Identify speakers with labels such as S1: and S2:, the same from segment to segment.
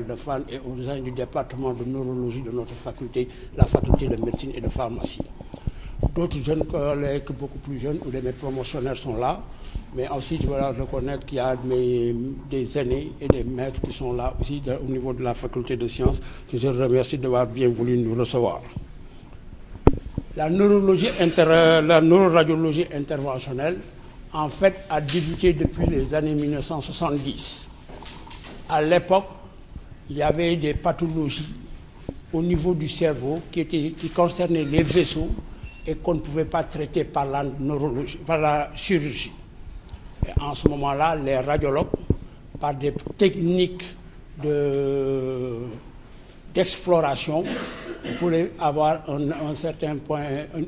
S1: de Fann et au sein du département de neurologie de notre faculté, la faculté de médecine et de pharmacie. D'autres jeunes collègues, beaucoup plus jeunes, ou mes promotionnaires sont là, mais aussi je dois reconnaître qu'il y a des aînés et des maîtres qui sont là aussi au niveau de la faculté de sciences, que je remercie d'avoir bien voulu nous recevoir. La neuroradiologie interventionnelle, en fait, a débuté depuis les années 1970. À l'époque, il y avait des pathologies au niveau du cerveau qui concernaient les vaisseaux et qu'on ne pouvait pas traiter par la neurologie, par la chirurgie. Et en ce moment-là, les radiologues, par des techniques d'exploration, pouvaient avoir un certain point,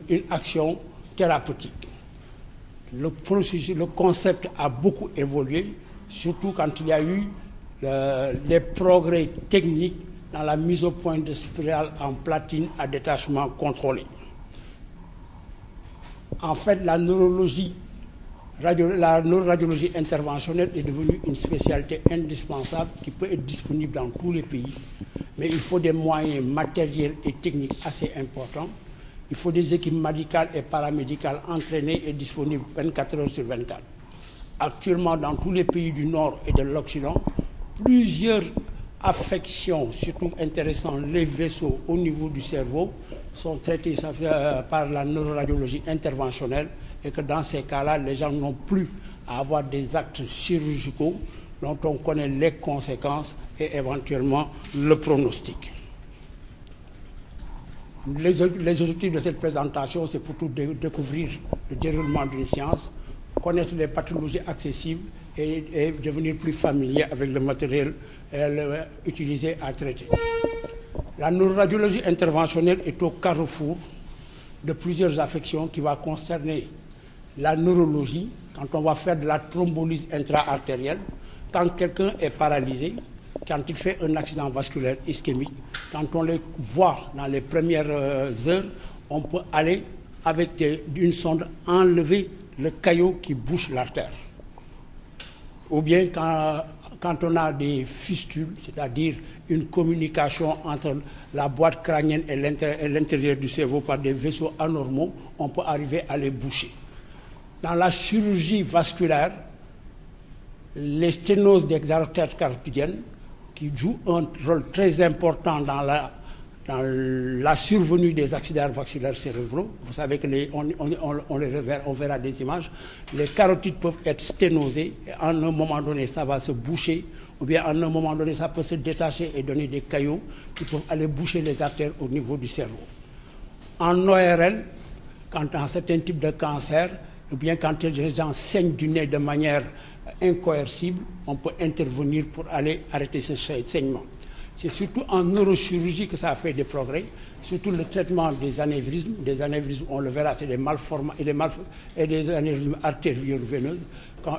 S1: une action thérapeutique. Le concept a beaucoup évolué, surtout quand il y a eu les progrès techniques dans la mise au point de spirales en platine à détachement contrôlé. En fait, la neuroradiologie interventionnelle est devenue une spécialité indispensable qui peut être disponible dans tous les pays, mais il faut des moyens matériels et techniques assez importants. Il faut des équipes médicales et paramédicales entraînées et disponibles 24 heures sur 24. Actuellement, dans tous les pays du Nord et de l'Occident, plusieurs affections, surtout intéressant les vaisseaux au niveau du cerveau, sont traitées par la neuroradiologie interventionnelle et que dans ces cas-là, les gens n'ont plus à avoir des actes chirurgicaux dont on connaît les conséquences et éventuellement le pronostic. Les objectifs de cette présentation, c'est pour tout découvrir le déroulement d'une science, connaître les pathologies accessibles et devenir plus familier avec le matériel utilisé à traiter. La neuroradiologie interventionnelle est au carrefour de plusieurs affections qui vont concerner la neurologie, quand on va faire de la thrombolyse intra-artérielle, quand quelqu'un est paralysé, quand il fait un accident vasculaire ischémique, quand on les voit dans les premières heures, on peut aller avec une sonde enlever le caillot qui bouche l'artère. Ou bien quand on a des fistules, c'est-à-dire une communication entre la boîte crânienne et l'intérieur du cerveau par des vaisseaux anormaux, on peut arriver à les boucher. Dans la chirurgie vasculaire, les sténoses des artères carotidiennes, qui jouent un rôle très important dans la survenue des accidents vasculaires cérébraux. Vous savez que on verra des images. Les carotides peuvent être sténosées et à un moment donné, ça va se boucher, ou bien à un moment donné, ça peut se détacher et donner des caillots qui peuvent aller boucher les artères au niveau du cerveau. En ORL, quand dans certains types de cancers, ou bien quand les gens saignent du nez de manière incoercible, on peut intervenir pour aller arrêter ce saignement. C'est surtout en neurochirurgie que ça a fait des progrès, surtout le traitement des anévrismes. Des anévrismes, on le verra, c'est des malformations et des anévrismes artério-veineuses,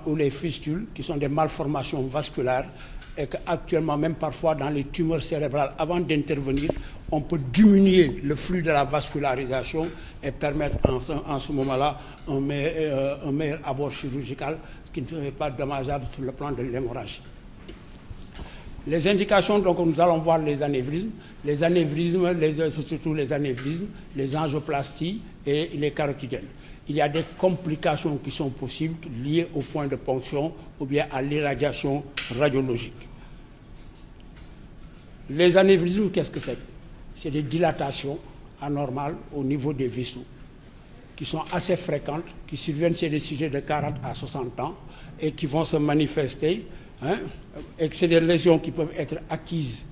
S1: ou les fistules, qui sont des malformations vasculaires, et qu'actuellement, même parfois dans les tumeurs cérébrales, avant d'intervenir, on peut diminuer le flux de la vascularisation et permettre en ce moment-là un meilleur abord chirurgical, ce qui ne serait pas dommageable sur le plan de l'hémorragie. Les indications, donc nous allons voir les anévrismes. Les anévrismes, c'est surtout les anévrismes, les angioplasties et les carotidiennes. Il y a des complications qui sont possibles liées au point de ponction ou bien à l'irradiation radiologique. Les anévrismes, qu'est-ce que c'est? C'est des dilatations anormales au niveau des vaisseaux qui sont assez fréquentes, qui surviennent chez des sujets de 40 à 60 ans et qui vont se manifester, et que c'est des lésions qui peuvent être acquises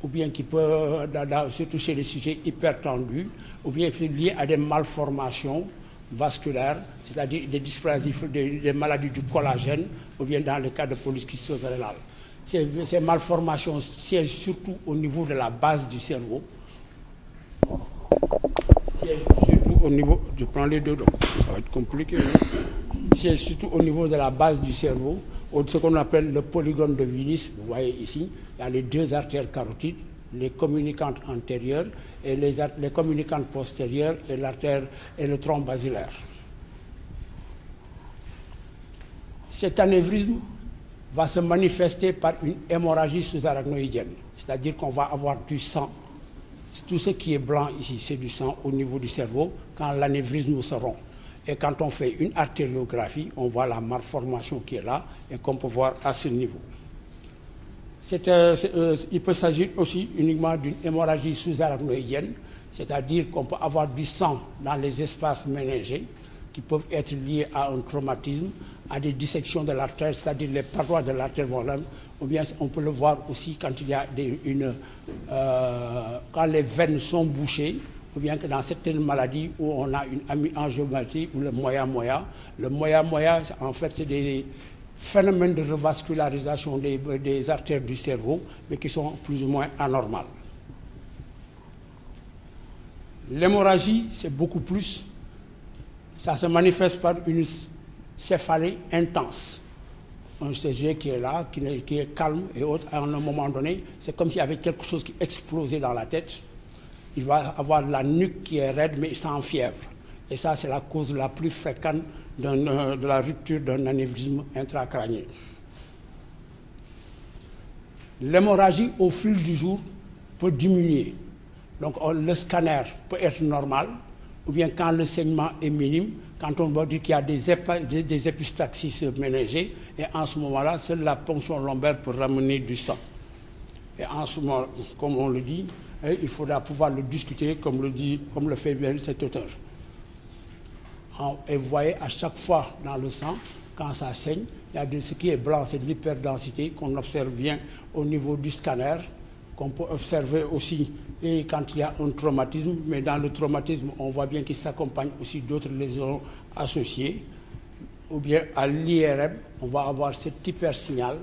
S1: ou bien qui peuvent, surtout chez les sujets hypertendus, ou bien liées à des malformations vasculaires, c'est-à-dire des dysplasies, des maladies du collagène, ou bien dans le cas de polycystose rénale. Ces malformations siègent surtout au niveau de la base du cerveau. Siègent surtout au niveau, je prends les deux, donc ça va être compliqué. Siègent surtout au niveau de la base du cerveau, ce qu'on appelle le polygone de Willis. Vous voyez ici, il y a les deux artères carotides, les communicantes antérieures et les communicantes postérieures et l'artère et le tronc basilaire. Cet anévrisme va se manifester par une hémorragie sous-arachnoïdienne. C'est-à-dire qu'on va avoir du sang. Tout ce qui est blanc ici, c'est du sang au niveau du cerveau quand l'anévrisme se rompt. Et quand on fait une artériographie, on voit la malformation qui est là et qu'on peut voir à ce niveau. Il peut s'agir aussi uniquement d'une hémorragie sous-arachnoïdienne, c'est-à-dire qu'on peut avoir du sang dans les espaces méningés qui peuvent être liés à un traumatisme, à des dissections de l'artère, c'est-à-dire les parois de l'artère volante, ou bien on peut le voir aussi quand il y a quand les veines sont bouchées, ou bien que dans certaines maladies où on a une angiométrie ou le moya-moya. Le moya-moya, en fait, c'est des phénomènes de revascularisation des artères du cerveau, mais qui sont plus ou moins anormales. L'hémorragie, c'est beaucoup plus. Ça se manifeste par une céphalée intense. Un CG qui est là, qui est calme et autres. À un moment donné, c'est comme s'il y avait quelque chose qui explosait dans la tête. Il va avoir la nuque qui est raide, mais sans fièvre. Et ça, c'est la cause la plus fréquente de la rupture d'un anévrisme intracrânien. L'hémorragie, au fil du jour, peut diminuer. Donc, le scanner peut être normal, ou bien quand le saignement est minime, quand on va dire qu'il y a des épistaxis méningées, et en ce moment-là, seule la ponction lombaire peut ramener du sang. Et en ce moment, comme on le dit, il faudra pouvoir le discuter, comme le fait bien cet auteur. Et vous voyez, à chaque fois dans le sang, quand ça saigne, il y a ce qui est blanc, c'est de l'hyperdensité qu'on observe bien au niveau du scanner, qu'on peut observer aussi et quand il y a un traumatisme, mais dans le traumatisme, on voit bien qu'il s'accompagne aussi d'autres lésions associées. Ou bien à l'IRM, on va avoir cet hypersignal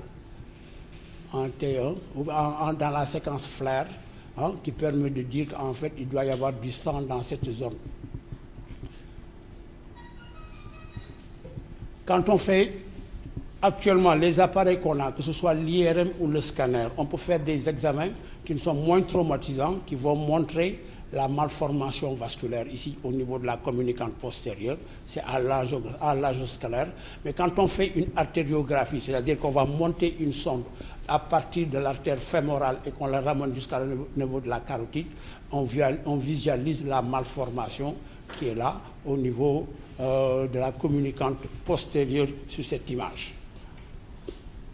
S1: en T1, ou dans la séquence flair, qui permet de dire qu'en fait, il doit y avoir du sang dans cette zone. Quand on fait actuellement les appareils qu'on a, que ce soit l'IRM ou le scanner, on peut faire des examens qui sont moins traumatisants, qui vont montrer la malformation vasculaire ici au niveau de la communicante postérieure, c'est à l'âge scalaire. Mais quand on fait une artériographie, c'est-à-dire qu'on va monter une sonde à partir de l'artère fémorale et qu'on la ramène jusqu'au niveau de la carotide, on visualise la malformation qui est là au niveau de la communicante postérieure sur cette image.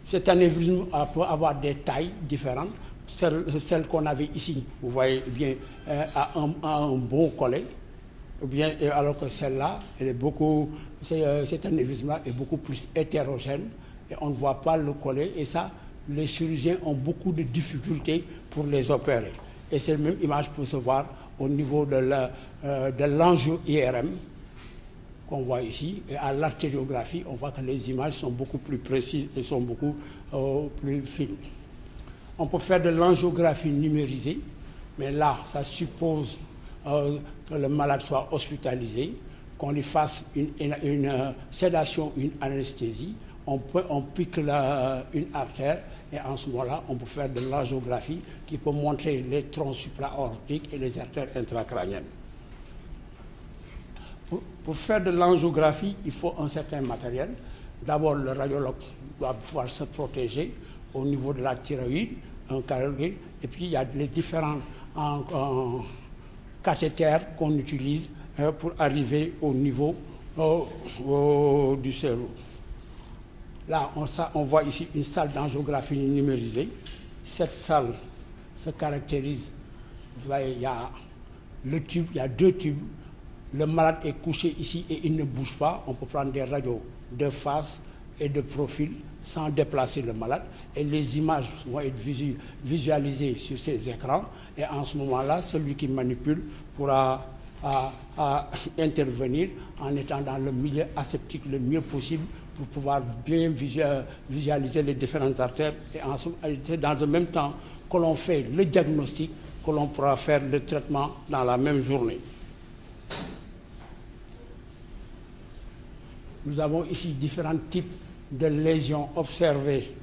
S1: Cet anévrisme peut avoir des tailles différentes. Celle qu'on avait ici, vous voyez bien, a un bon collet, bien, alors que celle-là, cet anévrisme-là est beaucoup plus hétérogène et on ne voit pas le collet. Et ça, les chirurgiens ont beaucoup de difficultés pour les opérer. Et cette même image peut se voir au niveau de l'angio-IRM qu'on voit ici. Et à l'artériographie, on voit que les images sont beaucoup plus précises et sont beaucoup plus fines. On peut faire de l'angiographie numérisée, mais là, ça suppose que le malade soit hospitalisé, qu'on lui fasse une sédation, une anesthésie. On pique une artère et en ce moment-là, on peut faire de l'angiographie qui peut montrer les troncs supra-aortiques et les artères intracrâniennes. Pour faire de l'angiographie, il faut un certain matériel. D'abord, le radiologue doit pouvoir se protéger au niveau de la thyroïde, un cardiologue, et puis il y a les différents cathéters qu'on utilise pour arriver au niveau du cerveau. Là, on voit ici une salle d'angiographie numérisée. Cette salle se caractérise, vous voyez, il y a le tube, il y a deux tubes. Le malade est couché ici et il ne bouge pas. On peut prendre des radios de face et de profil sans déplacer le malade. Et les images vont être visualisées sur ces écrans. Et en ce moment-là, celui qui manipule pourra intervenir en étant dans le milieu aseptique le mieux possible pour pouvoir bien visualiser les différentes artères. Et c'est dans le même temps que l'on fait le diagnostic, que l'on pourra faire le traitement dans la même journée. Nous avons ici différents types de lésions observées.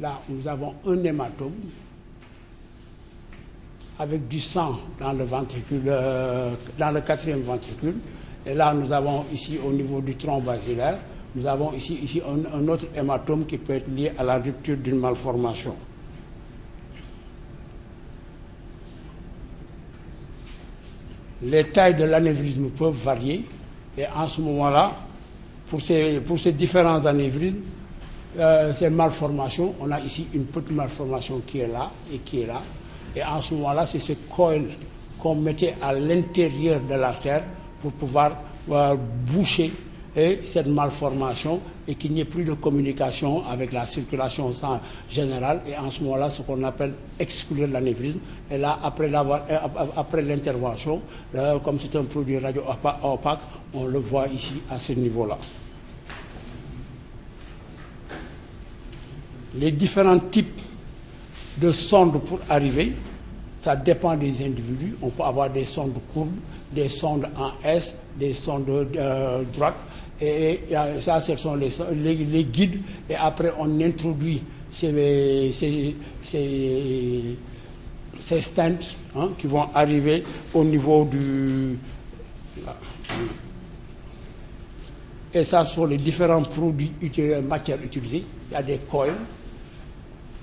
S1: Là, nous avons un hématome avec du sang dans le ventricule, dans le quatrième ventricule. Et là, nous avons ici au niveau du tronc basilaire, nous avons ici un autre hématome qui peut être lié à la rupture d'une malformation. Les tailles de l'anévrisme peuvent varier et en ce moment-là, pour ces différents anévrismes, ces malformations, on a ici une petite malformation qui est là et qui est là. Et en ce moment-là, c'est ce coil qu'on mettait à l'intérieur de l'artère pour pouvoir boucher cette malformation et qu'il n'y ait plus de communication avec la circulation sang générale. Et en ce moment-là, ce qu'on appelle exclure l'anévrisme. Et là, après l'intervention, comme c'est un produit radio-opaque, on le voit ici à ce niveau-là. Les différents types de sondes pour arriver, ça dépend des individus. On peut avoir des sondes courbes, des sondes en S, des sondes droites. Et ça, ce sont les guides. Et après, on introduit ces stents qui vont arriver au niveau du... Et ça, sur les différents produits, matières utilisées. Il y a des coils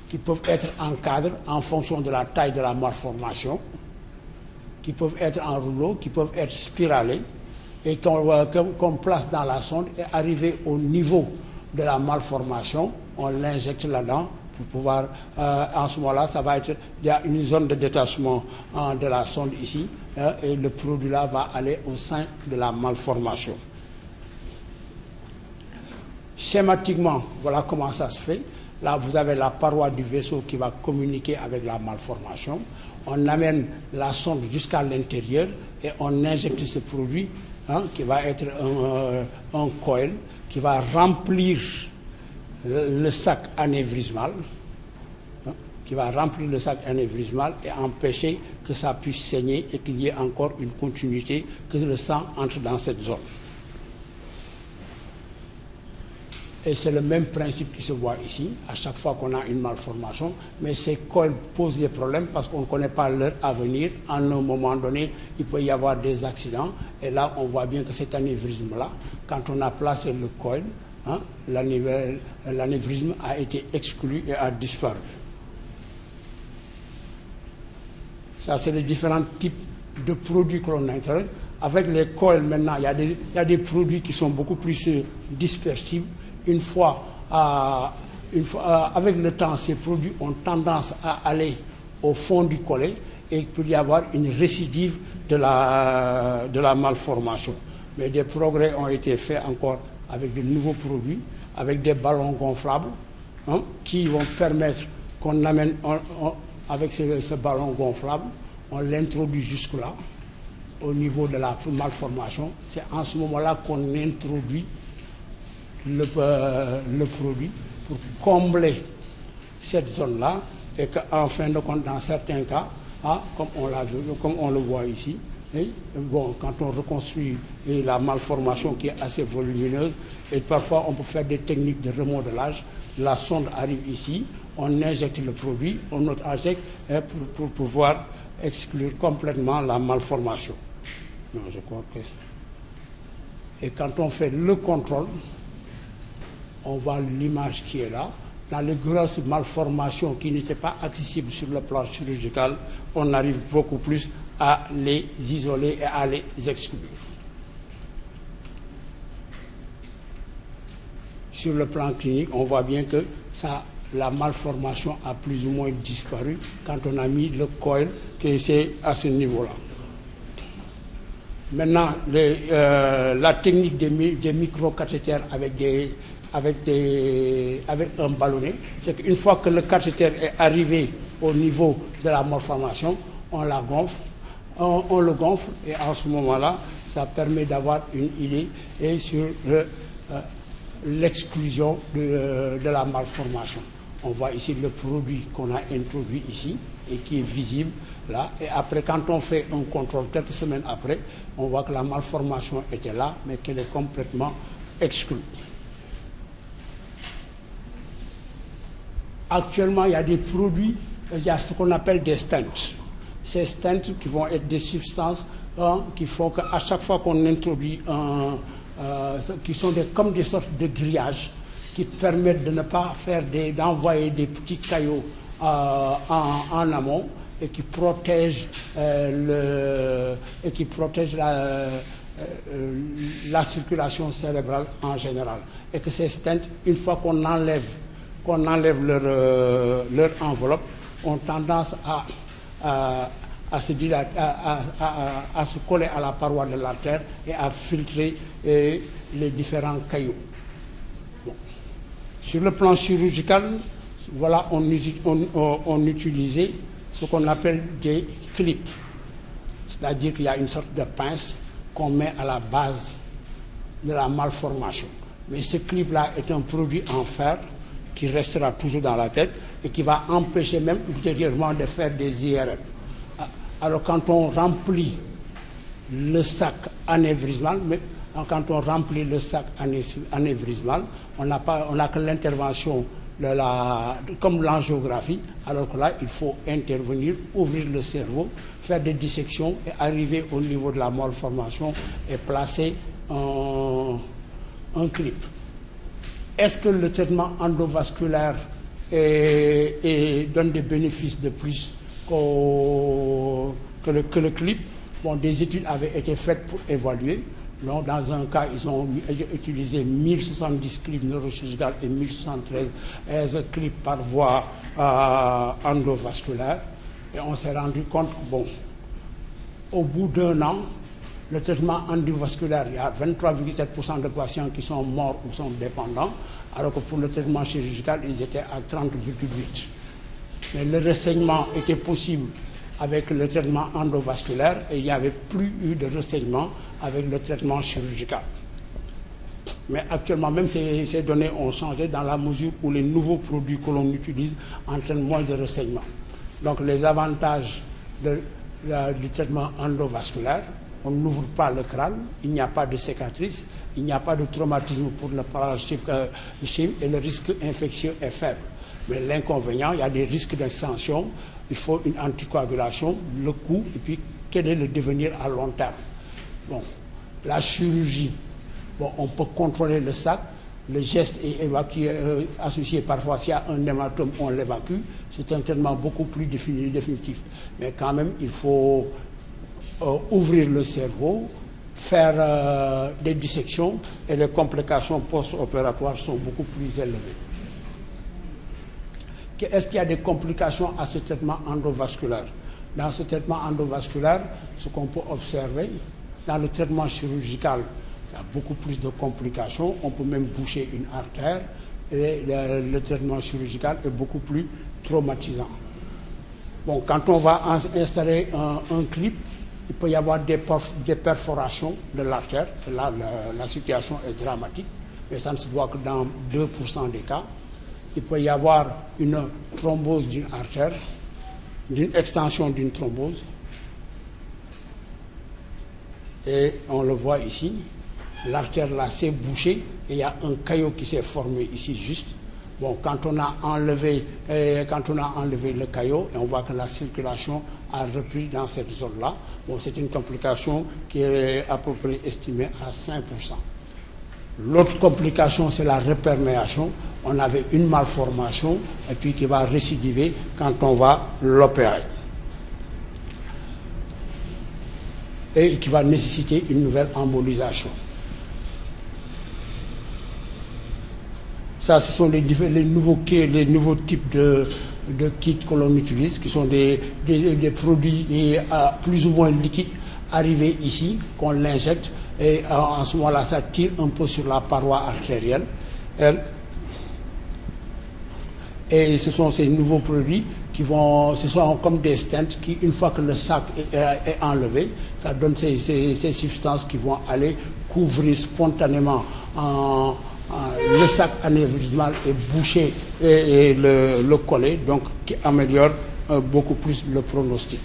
S1: qui peuvent être en cadre en fonction de la taille de la malformation, qui peuvent être en rouleau, qui peuvent être spiralés, et qu'on place dans la sonde et arriver au niveau de la malformation, on l'injecte là-dedans pour pouvoir, en ce moment-là, ça va être, il y a une zone de détachement de la sonde ici, et le produit-là va aller au sein de la malformation. Schématiquement, voilà comment ça se fait. Là, vous avez la paroi du vaisseau qui va communiquer avec la malformation. On amène la sonde jusqu'à l'intérieur et on injecte ce produit qui va être un coil qui va remplir le sac anévrismal, qui va remplir le sac anévrismal et empêcher que ça puisse saigner et qu'il y ait encore une continuité, que le sang entre dans cette zone. Et c'est le même principe qui se voit ici, à chaque fois qu'on a une malformation. Mais ces coils posent des problèmes parce qu'on ne connaît pas leur avenir. En un moment donné, il peut y avoir des accidents. Et là, on voit bien que cet anévrisme-là, quand on a placé le coil, l'anévrisme a été exclu et a disparu. Ça, c'est les différents types de produits que l'on intègre. Avec les coils, maintenant, il y a des produits qui sont beaucoup plus dispersibles. Une fois, avec le temps, ces produits ont tendance à aller au fond du collet et il peut y avoir une récidive de la malformation. Mais des progrès ont été faits encore avec de nouveaux produits, avec des ballons gonflables qui vont permettre qu'on amène, avec ce ballon gonflable, on l'introduit jusque-là, au niveau de la malformation. C'est en ce moment-là qu'on introduit le produit pour combler cette zone-là et qu'en fin de compte, dans certains cas, comme on le voit ici, quand on reconstruit la malformation qui est assez volumineuse, et parfois on peut faire des techniques de remodelage, la sonde arrive ici, on injecte le produit, on injecte pour pouvoir exclure complètement la malformation. Non, je crois que... Et quand on fait le contrôle, on voit l'image qui est là. Dans les grosses malformations qui n'étaient pas accessibles sur le plan chirurgical, on arrive beaucoup plus à les isoler et à les exclure. Sur le plan clinique, on voit bien que la malformation a plus ou moins disparu quand on a mis le coil qui est à ce niveau-là. Maintenant, la technique des microcathéters avec un ballonnet, c'est qu'une fois que le cathéter est arrivé au niveau de la malformation, on la gonfle, on le gonfle et en ce moment-là, ça permet d'avoir une idée et sur l'exclusion de la malformation. On voit ici le produit qu'on a introduit ici et qui est visible là. Et après, quand on fait un contrôle quelques semaines après, on voit que la malformation était là, mais qu'elle est complètement exclue. Actuellement, il y a des produits, il y a ce qu'on appelle des stents. Ces stents qui vont être des substances qui font qu'à chaque fois qu'on introduit qui sont comme des sortes de grillages qui permettent de ne pas d'envoyer des petits caillots en amont et qui protègent la circulation cérébrale en général. Et que ces stents, une fois qu'on enlève leur enveloppe, ont tendance à se coller à la paroi de l'artère et à filtrer les différents caillots. Bon. Sur le plan chirurgical, voilà, on utilisait ce qu'on appelle des clips. C'est-à-dire qu'il y a une sorte de pince qu'on met à la base de la malformation. Mais ce clip-là est un produit en fer qui restera toujours dans la tête et qui va empêcher même ultérieurement de faire des IRM. Alors quand on remplit le sac anévrismal, on n'a que l'intervention comme l'angiographie, alors que là, il faut intervenir, ouvrir le cerveau, faire des dissections et arriver au niveau de la malformation et placer un clip. Est-ce que le traitement endovasculaire donne des bénéfices de plus que le clip? Bon, des études avaient été faites pour évaluer. Donc, dans un cas, ils ont utilisé 1070 clips neurochirurgicales et 1073 clips par voie endovasculaire. Et on s'est rendu compte que, bon, au bout d'un an, le traitement endovasculaire, il y a 23,7% de patients qui sont morts ou sont dépendants, alors que pour le traitement chirurgical, ils étaient à 30,8%. Mais le ressaignement était possible avec le traitement endovasculaire et il n'y avait plus eu de ressaignement avec le traitement chirurgical. Mais actuellement, même ces données ont changé dans la mesure où les nouveaux produits que l'on utilise entraînent moins de ressaignement. Donc les avantages du traitement endovasculaire, on n'ouvre pas le crâne, il n'y a pas de cicatrice, il n'y a pas de traumatisme pour le parenchyme et le risque infectieux est faible. Mais l'inconvénient, il y a des risques d'extension, il faut une anticoagulation, le coût, et puis quel est le devenir à long terme. Bon, la chirurgie, bon, on peut contrôler le sac, le geste est évacué, associé parfois, s'il y a un hématome, on l'évacue, c'est un traitement beaucoup plus définitif. Mais quand même, il faut ouvrir le cerveau, faire des dissections et les complications post-opératoires sont beaucoup plus élevées. Est-ce qu'il y a des complications à ce traitement endovasculaire? Dans ce traitement endovasculaire, ce qu'on peut observer, dans le traitement chirurgical, il y a beaucoup plus de complications. On peut même boucher une artère et le traitement chirurgical est beaucoup plus traumatisant. Bon, quand on va installer un clip, il peut y avoir des perforations de l'artère. Là, la situation est dramatique, mais ça ne se voit que dans 2% des cas. Il peut y avoir une thrombose d'une artère, d'une extension d'une thrombose. Et on le voit ici, l'artère là s'est bouchée et il y a un caillot qui s'est formé ici juste. Bon, quand on a enlevé le caillot, et on voit que la circulation a repris dans cette zone-là, bon, c'est une complication qui est à peu près estimée à 5%. L'autre complication, c'est la reperméation. On avait une malformation et puis qui va récidiver quand on va l'opérer. Et qui va nécessiter une nouvelle embolisation. Ça, ce sont les nouveaux types de kits que l'on utilise, qui sont des produits plus ou moins liquides arrivés ici, qu'on l'injecte. Et en ce moment-là, ça tire un peu sur la paroi artérielle. Et ce sont ces nouveaux produits ce sont comme des stents qui, une fois que le sac est enlevé, ça donne ces substances qui vont aller couvrir spontanément le sac anévrismal et boucher et le coller, donc qui améliore beaucoup plus le pronostic.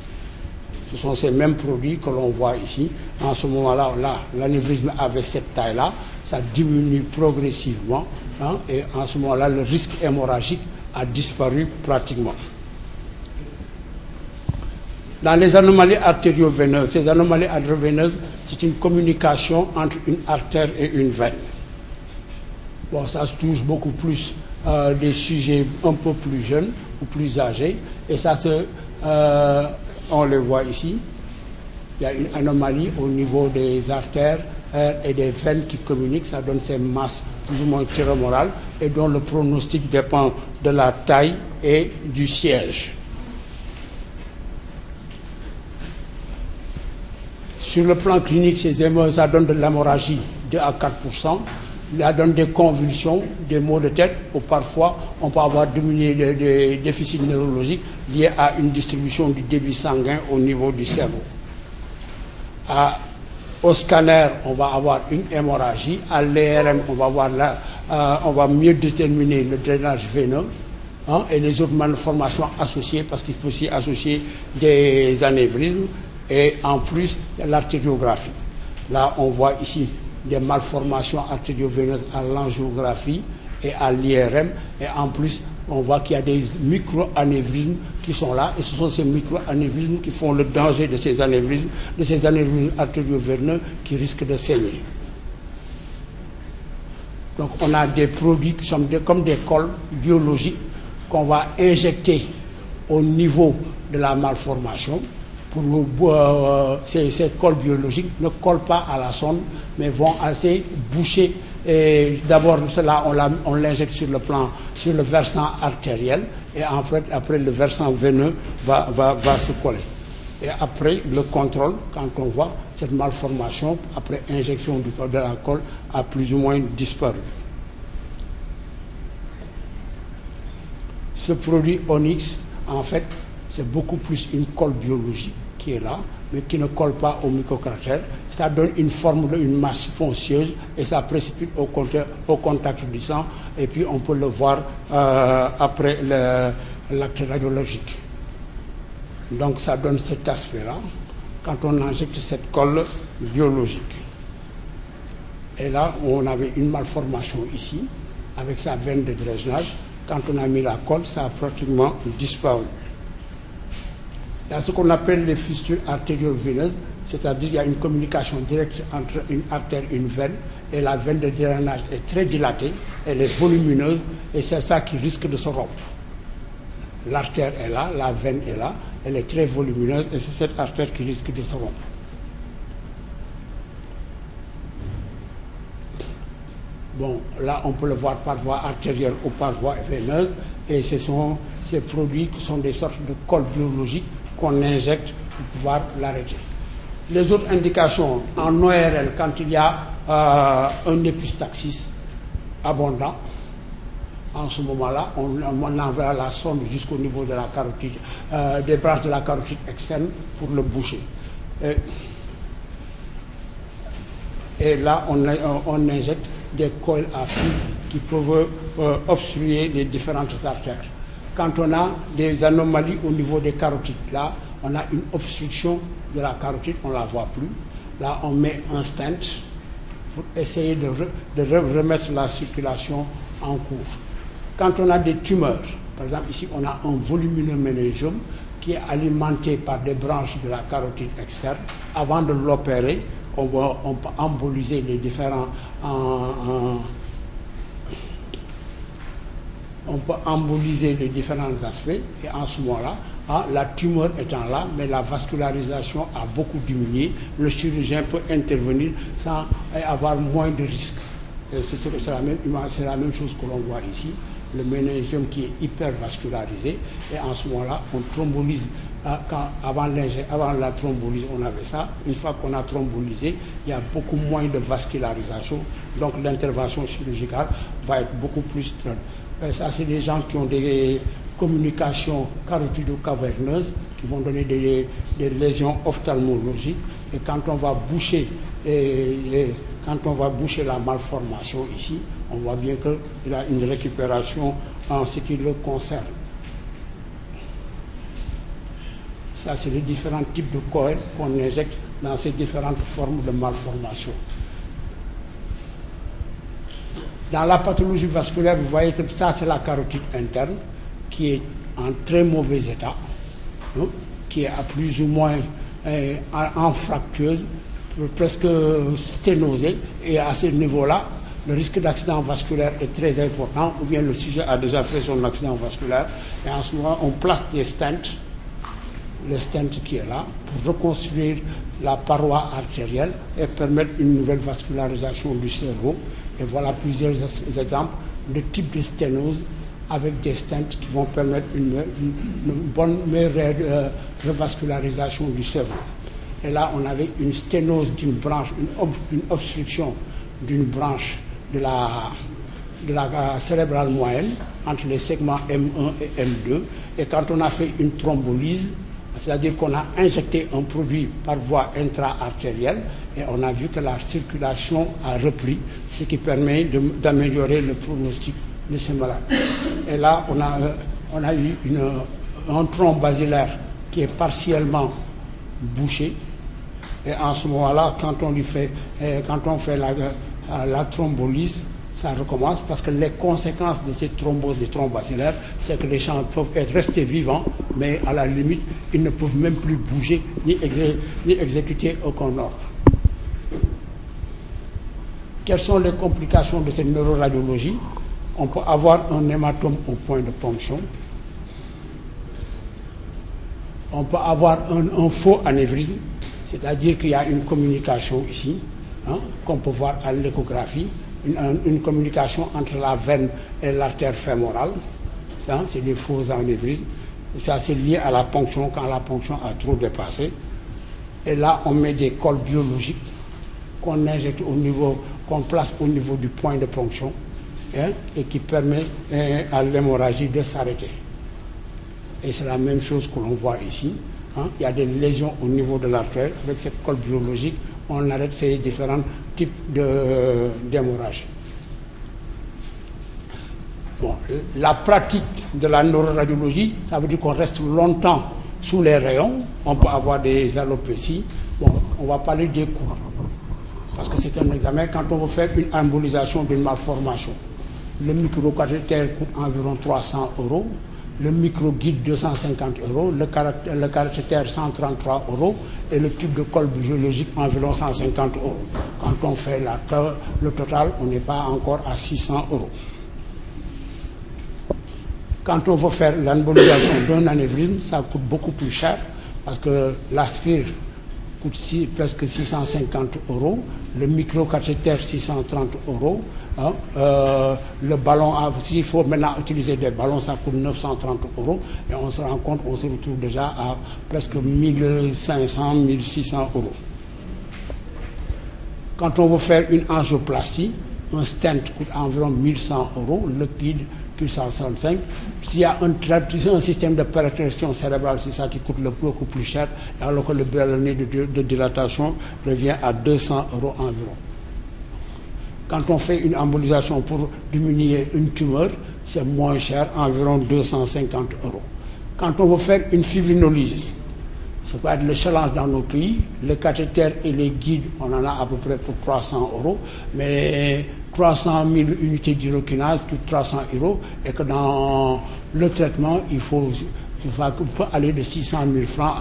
S1: Ce sont ces mêmes produits que l'on voit ici. En ce moment-là, l'anévrisme avait cette taille-là, ça diminue progressivement, hein, et en ce moment-là, le risque hémorragique a disparu pratiquement. Dans les anomalies artério-veineuses, ces anomalies artério-veineuses, c'est une communication entre une artère et une veine. Bon, ça se touche beaucoup plus des sujets un peu plus jeunes ou plus âgés. Et ça, on le voit ici. Il y a une anomalie au niveau des artères et des veines qui communiquent. Ça donne ces masses plus ou moins thyromorales et dont le pronostic dépend de la taille et du siège. Sur le plan clinique, ça donne de l'hémorragie 2 à 4%. Ça donne des convulsions, des maux de tête, ou parfois on peut avoir des déficits neurologiques liés à une distribution du débit sanguin au niveau du cerveau. Au scanner, on va avoir une hémorragie. À l'ERM, on va mieux déterminer le drainage veineux et les autres malformations associées, parce qu'il faut aussi associer des anévrismes. Et en plus, l'artériographie. Là, on voit ici des malformations artério-veineuses à l'angiographie et à l'IRM. Et en plus, on voit qu'il y a des micro-anévrismes qui sont là. Et ce sont ces micro-anévrismes qui font le danger de ces anévrismes artério-veineux qui risquent de saigner. Donc, on a des produits qui sont comme des cols biologiques qu'on va injecter au niveau de la malformation. Ces cols biologiques ne collent pas à la sonde, mais vont assez boucher. D'abord, cela, on l'injecte sur le versant artériel, et en fait, après, le versant veineux va se coller. Et après, le contrôle, quand on voit cette malformation, après injection de la colle, a plus ou moins disparu. Ce produit Onyx, en fait, c'est beaucoup plus une colle biologique qui est là, mais qui ne colle pas au microcaractère. Ça donne une forme d'une masse spongieuse et ça précipite au contact du sang. Et puis on peut le voir après l'acte radiologique. Donc ça donne cet aspect-là quand on injecte cette colle biologique. Et là, on avait une malformation ici, avec sa veine de drainage. Quand on a mis la colle, ça a pratiquement disparu. Il y a ce qu'on appelle les fistules artério-veineuses, c'est-à-dire qu'il y a une communication directe entre une artère et une veine, et la veine de drainage est très dilatée, elle est volumineuse, et c'est ça qui risque de se rompre. L'artère est là, la veine est là, elle est très volumineuse, et c'est cette artère qui risque de se rompre. Bon, là, on peut le voir par voie artérielle ou par voie veineuse, et ce sont ces produits qui sont des sortes de cols biologiques qu'on injecte pour pouvoir l'arrêter. Les autres indications, en ORL, quand il y a un épistaxis abondant, en ce moment-là, on envoie la sonde jusqu'au niveau de la carotide, des branches de la carotide externe pour le boucher. Et là, on injecte des coils à fil qui peuvent obstruer les différentes artères. Quand on a des anomalies au niveau des carotides, là, on a une obstruction de la carotide, on ne la voit plus. Là, on met un stent pour essayer de remettre la circulation en cours. Quand on a des tumeurs, par exemple, ici, on a un volumineux méningiome qui est alimenté par des branches de la carotide externe. Avant de l'opérer, on peut emboliser les différents aspects, et en ce moment-là, la tumeur étant là, mais la vascularisation a beaucoup diminué, le chirurgien peut intervenir sans avoir moins de risques. C'est la même chose que l'on voit ici, le méningiome qui est hyper vascularisé, et en ce moment-là, on thrombolise. Avant la thrombolyse, on avait ça. Une fois qu'on a thrombolysé, il y a beaucoup moins de vascularisation, donc l'intervention chirurgicale va être beaucoup plus stricte. Ça, c'est des gens qui ont des communications carotido-caverneuses qui vont donner des lésions ophtalmologiques. Et quand on va boucher la malformation ici, on voit bien qu'il y a une récupération en ce qui le concerne. Ça, c'est les différents types de coils qu'on injecte dans ces différentes formes de malformation. Dans la pathologie vasculaire, vous voyez que ça, c'est la carotide interne qui est en très mauvais état. qui est à plus ou moins anfractueuse, presque sténosée, et à ce niveau-là, le risque d'accident vasculaire est très important, ou bien le sujet a déjà fait son accident vasculaire, et en ce moment, on place des stents, le stent qui est là, pour reconstruire la paroi artérielle et permettre une nouvelle vascularisation du cerveau. Et voilà plusieurs exemples de types de sténose avec des stents qui vont permettre une bonne, meilleure revascularisation du cerveau. Et là, on avait une sténose d'une branche, une obstruction d'une branche de la cérébrale moyenne entre les segments M1 et M2. Et quand on a fait une thrombolyse, c'est-à-dire qu'on a injecté un produit par voie intra-artérielle et on a vu que la circulation a repris, ce qui permet d'améliorer le pronostic de ces malades. Et là, on a eu un tronc basilaire qui est partiellement bouché. Et en ce moment-là, quand on fait la thrombolyse, ça recommence parce que les conséquences de cette thrombose des troncs basilaires, c'est que les gens peuvent être restés vivants, mais à la limite, ils ne peuvent même plus bouger ni exécuter aucun ordre. Quelles sont les complications de cette neuroradiologie? On peut avoir un hématome au point de ponction. On peut avoir un faux anévrisme, c'est-à-dire qu'il y a une communication ici, qu'on peut voir à l'échographie. Une communication entre la veine et l'artère fémorale. Ça, c'est des faux anévrismes. Ça, c'est lié à la ponction quand la ponction a trop dépassé. Et là, on met des cols biologiques qu'on injecte qu'on place au niveau du point de ponction et qui permet à l'hémorragie de s'arrêter. Et c'est la même chose que l'on voit ici. Il y a des lésions au niveau de l'artère. Avec cette colle biologique, on arrête ces différents types d'hémorragie. Bon, la pratique de la neuroradiologie, ça veut dire qu'on reste longtemps sous les rayons. On peut avoir des alopécies. Bon, on va parler des coûts. Parce que c'est un examen quand on veut faire une embolisation d'une malformation. Le microcathéter coûte environ 300 €. Le microguide 250 €, le cathéter 133 € et le tube de colle biologique environ 150 €. Quand on fait le total, on n'est pas encore à 600 €. Quand on veut faire l'embolisation d'un anévrisme, ça coûte beaucoup plus cher parce que l'aspire coûte presque 650 €, le microcathéter 630 €. Le ballon, s'il faut maintenant utiliser des ballons, ça coûte 930 € et on se rend compte, on se retrouve déjà à presque 1500, 1600 €. Quand on veut faire une angioplastie, un stent coûte environ 1100 €, le guide Q165. S'il y a un système de pénétration cérébrale, c'est ça qui coûte beaucoup plus cher, alors que le ballonnet de dilatation revient à 200 € environ. Quand on fait une embolisation pour diminuer une tumeur, c'est moins cher, environ 250 €. Quand on veut faire une fibrinolyse, c'est pas le challenge dans nos pays, le cathéter et les guides, on en a à peu près pour 300 €, mais 300 000 unités d'urokinase coûtent 300 € et que dans le traitement, on peut aller de 600 000 francs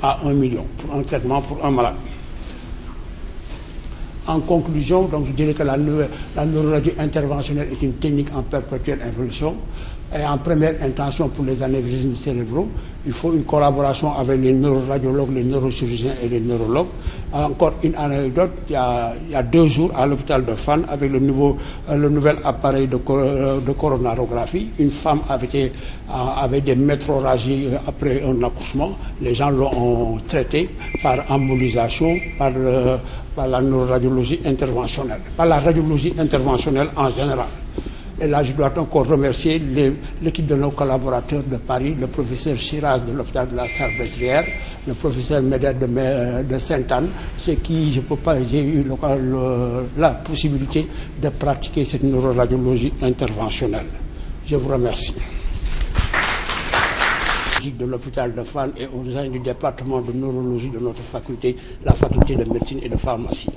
S1: à 1 million pour un traitement pour un malade. En conclusion, donc, je dirais que la neurologie interventionnelle est une technique en perpétuelle évolution. Et en première intention pour les anévrismes cérébraux, il faut une collaboration avec les neuroradiologues, les neurochirurgiens et les neurologues. Encore une anecdote, il y a 2 jours à l'hôpital de Fann, avec le nouvel appareil de coronarographie, une femme avait des métrorragies après un accouchement. Les gens l'ont traité par embolisation, par la neuroradiologie interventionnelle, par la radiologie interventionnelle en général. Et là, je dois encore remercier l'équipe de nos collaborateurs de Paris, le professeur Chiraz de l'hôpital de la Salpêtrière, le professeur Médère de Sainte-Anne, chez qui j'ai eu la possibilité de pratiquer cette neuroradiologie interventionnelle. Je vous remercie. De l'hôpital de Fann et au sein du département de neurologie de notre faculté, la faculté de médecine et de pharmacie.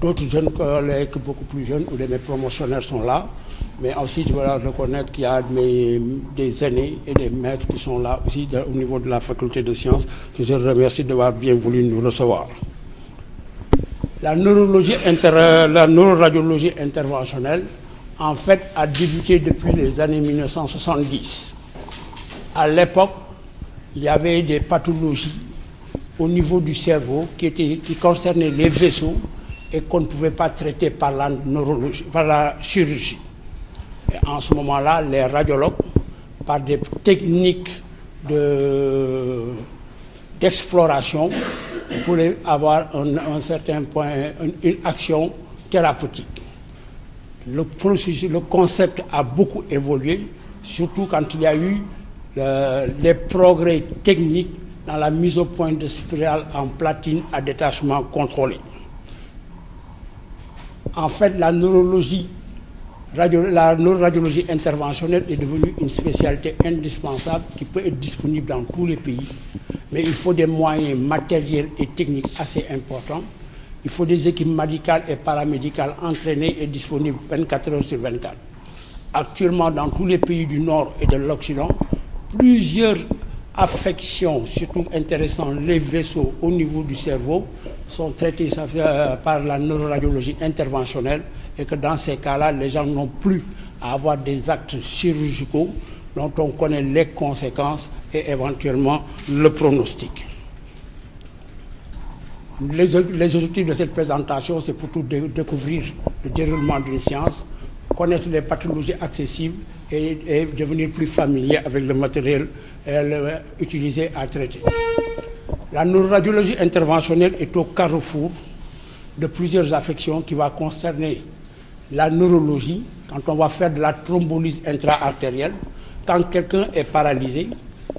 S1: D'autres jeunes collègues, beaucoup plus jeunes, ou mes promotionnaires sont là. Mais aussi, je dois reconnaître qu'il y a des aînés et des maîtres qui sont là aussi au niveau de la faculté de sciences, que je remercie d'avoir bien voulu nous recevoir. La neuroradiologie interventionnelle, en fait, a débuté depuis les années 1970. À l'époque, il y avait des pathologies au niveau du cerveau qui concernaient les vaisseaux et qu'on ne pouvait pas traiter par la neurologie, par la chirurgie. Et en ce moment-là, les radiologues, par des techniques d'exploration, pouvaient avoir un certain point, une action thérapeutique. Le concept a beaucoup évolué, surtout quand il y a eu les progrès techniques dans la mise au point de spirale en platine à détachement contrôlé. En fait, la neuroradiologie interventionnelle est devenue une spécialité indispensable qui peut être disponible dans tous les pays. Mais il faut des moyens matériels et techniques assez importants. Il faut des équipes médicales et paramédicales entraînées et disponibles 24 heures sur 24. Actuellement, dans tous les pays du Nord et de l'Occident, plusieurs affections, surtout intéressant les vaisseaux au niveau du cerveau, sont traitées par la neuroradiologie interventionnelle et que dans ces cas-là, les gens n'ont plus à avoir des actes chirurgicaux dont on connaît les conséquences et éventuellement le pronostic. Les objectifs de cette présentation, c'est pour tout découvrir le déroulement d'une science, connaître les pathologies accessibles et devenir plus familier avec le matériel utilisé à traiter. La neuroradiologie interventionnelle est au carrefour de plusieurs affections qui vont concerner la neurologie, quand on va faire de la thrombolyse intra-artérielle, quand quelqu'un est paralysé,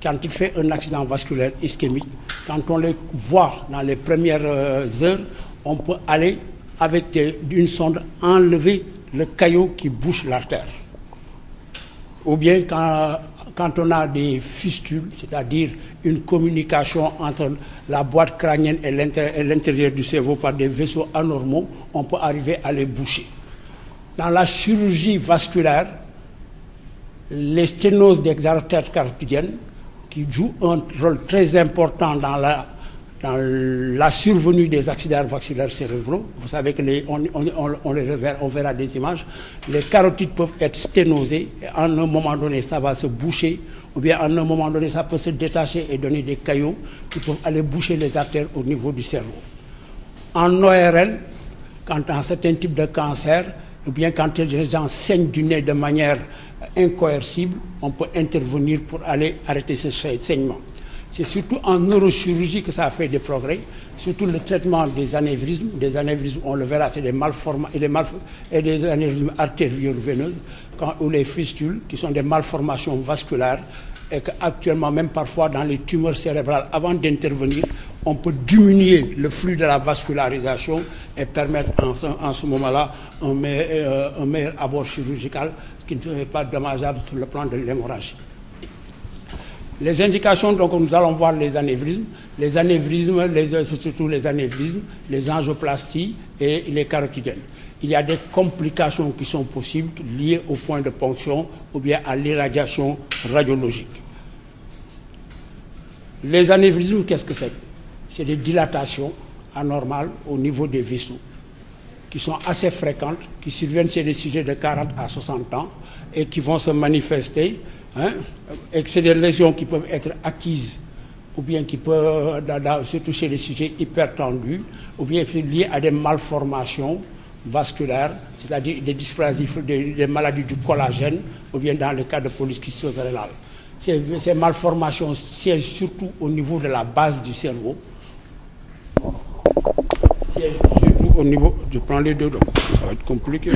S1: quand il fait un accident vasculaire ischémique, quand on les voit dans les premières heures, on peut aller avec une sonde enlever le caillot qui bouche l'artère. Ou bien quand on a des fistules, c'est-à-dire une communication entre la boîte crânienne et l'intérieur du cerveau par des vaisseaux anormaux, on peut arriver à les boucher. Dans la chirurgie vasculaire, les sténoses des artères carotidiennes, qui jouent un rôle très important dans la survenue des accidents vasculaires cérébraux. Vous savez que on verra des images. Les carotides peuvent être sténosées et à un moment donné, ça va se boucher, ou bien à un moment donné, ça peut se détacher et donner des caillots qui peuvent aller boucher les artères au niveau du cerveau. En ORL, quand dans certains types de cancers, ou bien quand les gens saignent du nez de manière incoercible, on peut intervenir pour aller arrêter ce saignement. C'est surtout en neurochirurgie que ça a fait des progrès, surtout le traitement des anévrismes. Des anévrismes, on le verra, c'est des anévrismes artério-veineuses, ou les fistules, qui sont des malformations vasculaires, et qu'actuellement, même parfois dans les tumeurs cérébrales, avant d'intervenir, on peut diminuer le flux de la vascularisation et permettre en ce moment-là un meilleur abord chirurgical, ce qui ne serait pas dommageable sur le plan de l'hémorragie. Les indications, donc nous allons voir les anévrismes, surtout les anévrismes, les angioplasties et les carotidiennes. Il y a des complications qui sont possibles liées au point de ponction ou bien à l'irradiation radiologique. Les anévrismes, qu'est-ce que c'est? C'est des dilatations anormales au niveau des vaisseaux qui sont assez fréquentes, qui surviennent chez des sujets de 40 à 60 ans et qui vont se manifester. Et que c'est des lésions qui peuvent être acquises ou bien qui peuvent, surtout chez les sujets hypertendus, ou bien liées à des malformations vasculaires, c'est-à-dire des dysplasies, des maladies du collagène, ou bien dans le cas de polycystose rénale. Ces malformations siègent surtout au niveau de la base du cerveau. Siègent surtout au niveau, je prends les deux, donc ça va être compliqué.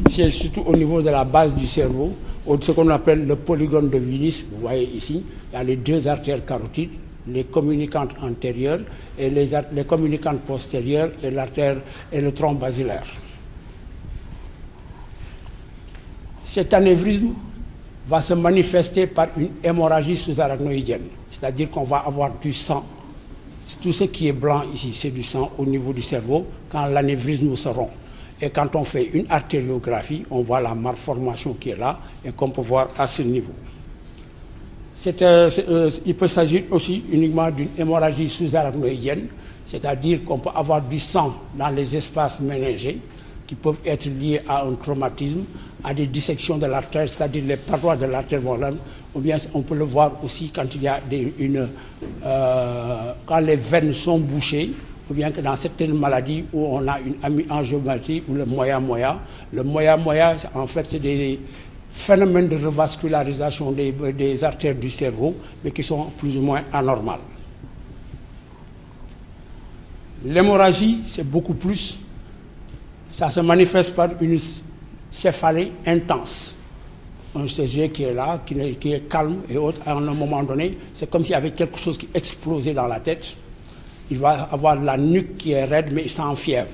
S1: Siègent surtout au niveau de la base du cerveau, ce qu'on appelle le polygone de Willis. Vous voyez ici, il y a les deux artères carotides, les communicantes antérieures et les communicantes postérieures et l'artère et le tronc basilaire. Cet anévrisme va se manifester par une hémorragie sous-arachnoïdienne, c'est-à-dire qu'on va avoir du sang. Tout ce qui est blanc ici, c'est du sang au niveau du cerveau quand l'anévrisme se rompt. Et quand on fait une artériographie, on voit la malformation qui est là et qu'on peut voir à ce niveau. Il peut s'agir aussi uniquement d'une hémorragie sous-arachnoïdienne, c'est-à-dire qu'on peut avoir du sang dans les espaces méningés qui peuvent être liés à un traumatisme, à des dissections de l'artère, c'est-à-dire les parois de l'artère mollale, ou bien on peut le voir aussi quand il y a quand les veines sont bouchées, ou bien que dans certaines maladies où on a une angiométrie ou le moya-moya. Le moya-moya, en fait, c'est des phénomènes de revascularisation des artères du cerveau, mais qui sont plus ou moins anormales. L'hémorragie, c'est beaucoup plus. Ça se manifeste par une céphalée intense. Un CG qui est là, qui est calme et autres. À un moment donné, c'est comme s'il y avait quelque chose qui explosait dans la tête. Il va avoir la nuque qui est raide, mais sans fièvre.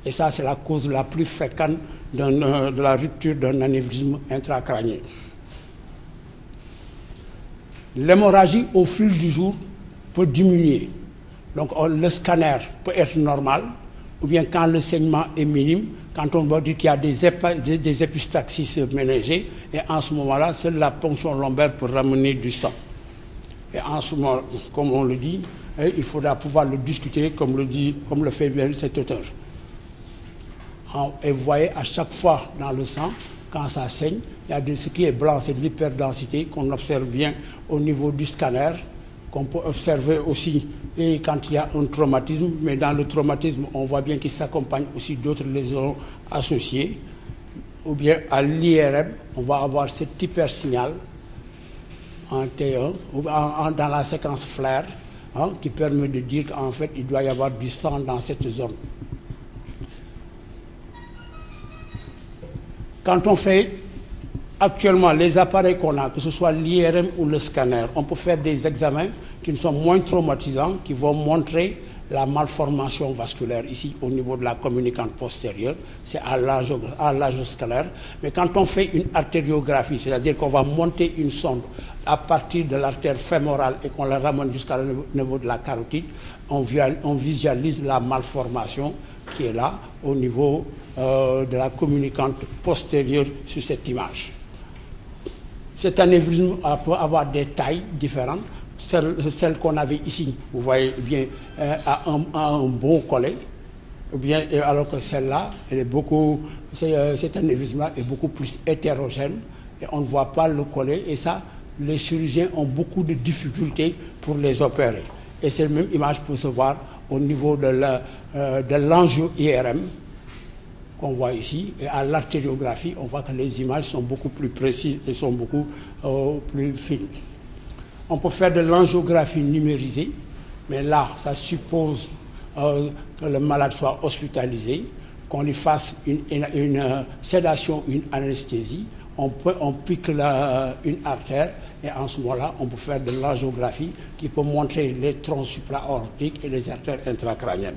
S1: Et ça, c'est la cause la plus fréquente de la rupture d'un anévrisme intracrânien. L'hémorragie, au fil du jour, peut diminuer. Donc, le scanner peut être normal, ou bien quand le saignement est minime, quand on va dire qu'il y a des épistaxis méningés, et en ce moment-là, seule la ponction lombaire peut ramener du sang. Et en ce moment, comme on le dit, il faudra pouvoir le discuter, comme le fait bien cet auteur. Et vous voyez, à chaque fois dans le sang, quand ça saigne, il y a ce qui est blanc, c'est de l'hyperdensité qu'on observe bien au niveau du scanner, qu'on peut observer aussi et quand il y a un traumatisme, mais dans le traumatisme, on voit bien qu'il s'accompagne aussi d'autres lésions associées. Ou bien à l'IRM, on va avoir cet hypersignal en T1, ou dans la séquence FLAIR, qui permet de dire qu'en fait, il doit y avoir du sang dans cette zone. Quand on fait actuellement les appareils qu'on a, que ce soit l'IRM ou le scanner, on peut faire des examens qui sont moins traumatisants, qui vont montrer la malformation vasculaire ici au niveau de la communicante postérieure, c'est à l'âge scalaire. Mais quand on fait une artériographie, c'est-à-dire qu'on va monter une sonde à partir de l'artère fémorale et qu'on la ramène jusqu'au niveau de la carotide, on visualise la malformation qui est là au niveau de la communicante postérieure sur cette image. Cet anévrisme peut avoir des tailles différentes. Celle qu'on avait ici, vous voyez bien, a un bon collet, bien, alors que celle-là, cet anévrisme-là est beaucoup plus hétérogène et on ne voit pas le collet. Et ça, les chirurgiens ont beaucoup de difficultés pour les opérer. Et cette même image peut se voir au niveau de l'angio-IRM qu'on voit ici. Et à l'artériographie, on voit que les images sont beaucoup plus précises et sont beaucoup plus fines. On peut faire de l'angiographie numérisée, mais là, ça suppose que le malade soit hospitalisé, qu'on lui fasse une sédation, une anesthésie. On pique une artère et en ce moment-là, on peut faire de l'angiographie qui peut montrer les troncs supra-aortiques et les artères intracrâniennes.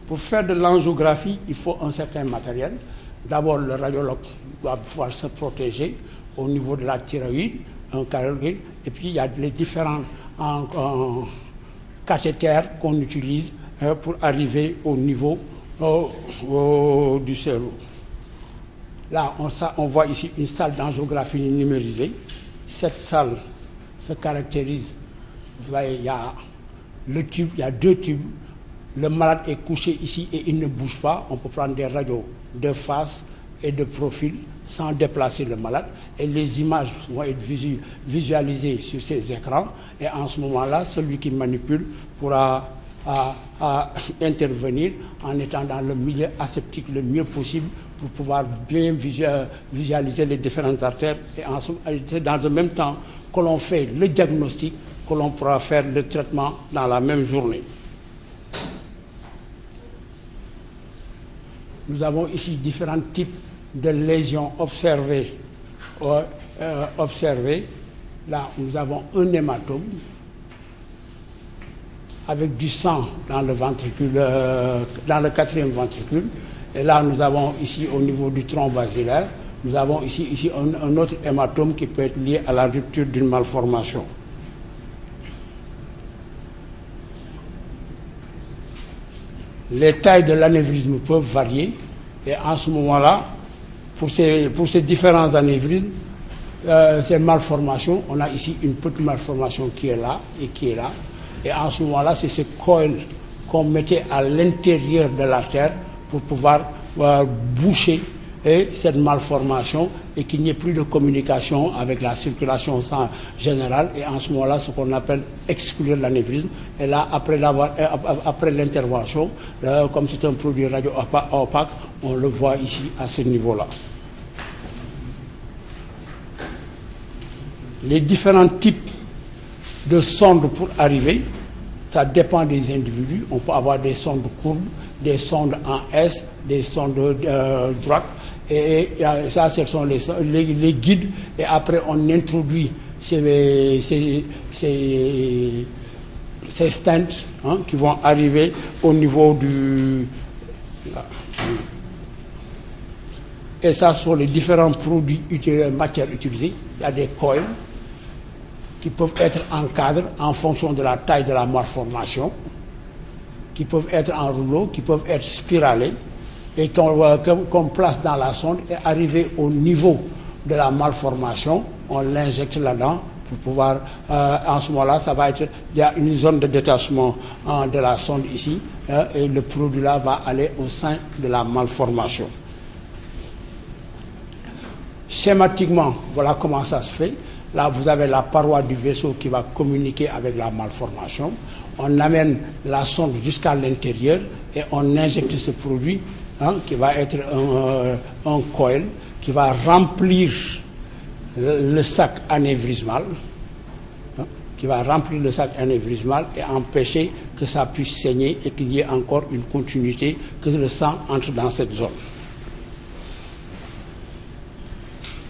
S1: Pour faire de l'angiographie, il faut un certain matériel. D'abord, le radiologue doit pouvoir se protéger au niveau de la thyroïde, un cardiologue, et puis il y a les différents cathéters qu'on utilise pour arriver au niveau du cerveau. Là, on voit ici une salle d'angiographie numérisée. Cette salle se caractérise, vous voyez, il y a le tube, il y a deux tubes. Le malade est couché ici et il ne bouge pas. On peut prendre des radios de face et de profil sans déplacer le malade. Et les images vont être visualisées sur ces écrans. Et en ce moment-là, celui qui manipule pourra intervenir en étant dans le milieu aseptique le mieux possible pour pouvoir bien visualiser les différentes artères. Et c'est dans le même temps que l'on fait le diagnostic, que l'on pourra faire le traitement dans la même journée. Nous avons ici différents types de lésions observées. Là, nous avons un hématome avec du sang dans le ventricule, dans le quatrième ventricule. Et là, nous avons ici au niveau du tronc basilaire, nous avons ici un autre hématome qui peut être lié à la rupture d'une malformation. les tailles de l'anévrisme peuvent varier et en ce moment-là, pour ces différents anévrismes, ces malformations, on a ici une petite malformation qui est là et qui est là. Et en ce moment-là, c'est ce coil qu'on mettait à l'intérieur de l'artère pour pouvoir boucher cette malformation et qu'il n'y ait plus de communication avec la circulation sang générale. Et en ce moment-là, ce qu'on appelle exclure l'anévrisme. Et là, après l'intervention, comme c'est un produit radio-opaque, on le voit ici à ce niveau-là. Les différents types de sondes pour arriver, ça dépend des individus. On peut avoir des sondes courbes, des sondes en S, des sondes droites. Et ça, ce sont les guides. Et après, on introduit ces stents qui vont arriver au niveau du... Et ça, ce sont les différents produits, matières utilisées. Il y a des coils qui peuvent être en cadre en fonction de la taille de la malformation, qui peuvent être en rouleau, qui peuvent être spiralés, et qu'on place dans la sonde et arriver au niveau de la malformation, on l'injecte là-dedans pour pouvoir, en ce moment-là, ça va être, il y a une zone de détachement de la sonde ici, et le produit-là va aller au sein de la malformation. Schématiquement, voilà comment ça se fait. Là, vous avez la paroi du vaisseau qui va communiquer avec la malformation. On amène la sonde jusqu'à l'intérieur et on injecte ce produit qui va être un coil qui va remplir le sac anévrismal, qui va remplir le sac anévrismal et empêcher que ça puisse saigner et qu'il y ait encore une continuité, que le sang entre dans cette zone.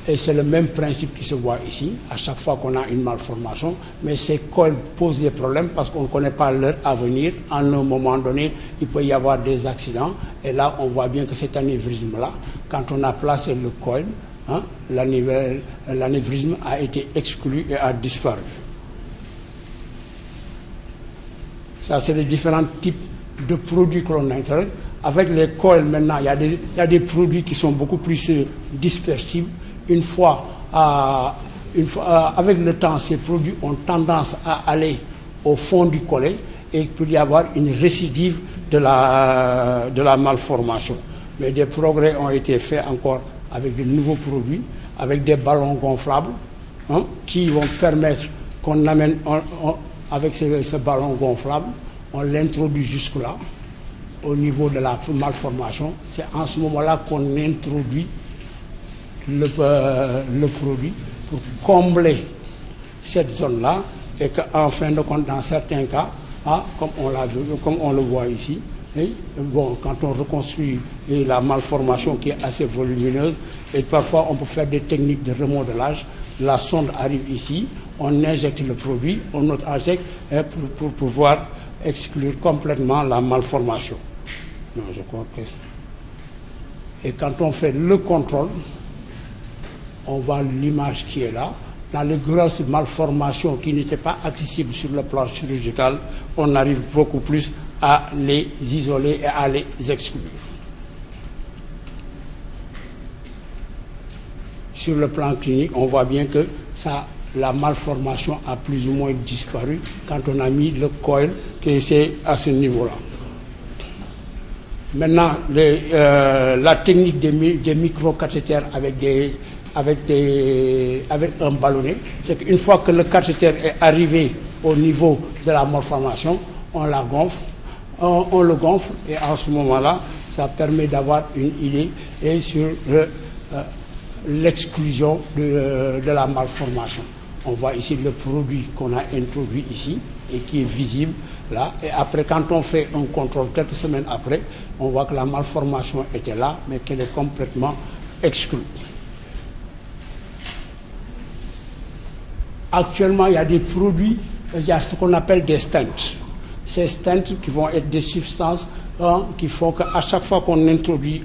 S1: Et c'est le même principe qui se voit ici, à chaque fois qu'on a une malformation, mais ces coils posent des problèmes parce qu'on ne connaît pas leur avenir. À un moment donné, il peut y avoir des accidents, et là, on voit bien que cet anévrisme-là, quand on a placé le coil, l'anévrisme a été exclu et a disparu. Ça, c'est les différents types de produits que l'on intègre. Avec les coils, maintenant, il y a des produits qui sont beaucoup plus dispersibles. Une fois, avec le temps, ces produits ont tendance à aller au fond du collet et il peut y avoir une récidive de la malformation. Mais des progrès ont été faits encore avec de nouveaux produits, avec des ballons gonflables qui vont permettre qu'on amène, avec ce ballon gonflable, on l'introduit jusque-là, au niveau de la malformation. C'est en ce moment-là qu'on introduit le produit pour combler cette zone-là et qu'en fin de compte, dans certains cas, comme on le voit ici, quand on reconstruit la malformation qui est assez volumineuse, et parfois on peut faire des techniques de remodelage, la sonde arrive ici, on injecte le produit, on injecte pour pouvoir exclure complètement la malformation. Non, je crois que... Et quand on fait le contrôle, on voit l'image qui est là. Dans les grosses malformations qui n'étaient pas accessibles sur le plan chirurgical, on arrive beaucoup plus à les isoler et à les exclure. Sur le plan clinique, on voit bien que la malformation a plus ou moins disparu quand on a mis le coil, que c'est à ce niveau-là. Maintenant, la technique des microcathéters avec un ballonnet, c'est qu'une fois que le cathéter est arrivé au niveau de la malformation, on la gonfle, on le gonfle, et en ce moment-là, ça permet d'avoir une idée sur l'exclusion de la malformation. On voit ici le produit qu'on a introduit ici et qui est visible là. Et après, quand on fait un contrôle quelques semaines après, on voit que la malformation était là, mais qu'elle est complètement exclue. Actuellement, il y a des produits, il y a ce qu'on appelle des stents. Ces stents qui vont être des substances qui font qu'à chaque fois qu'on introduit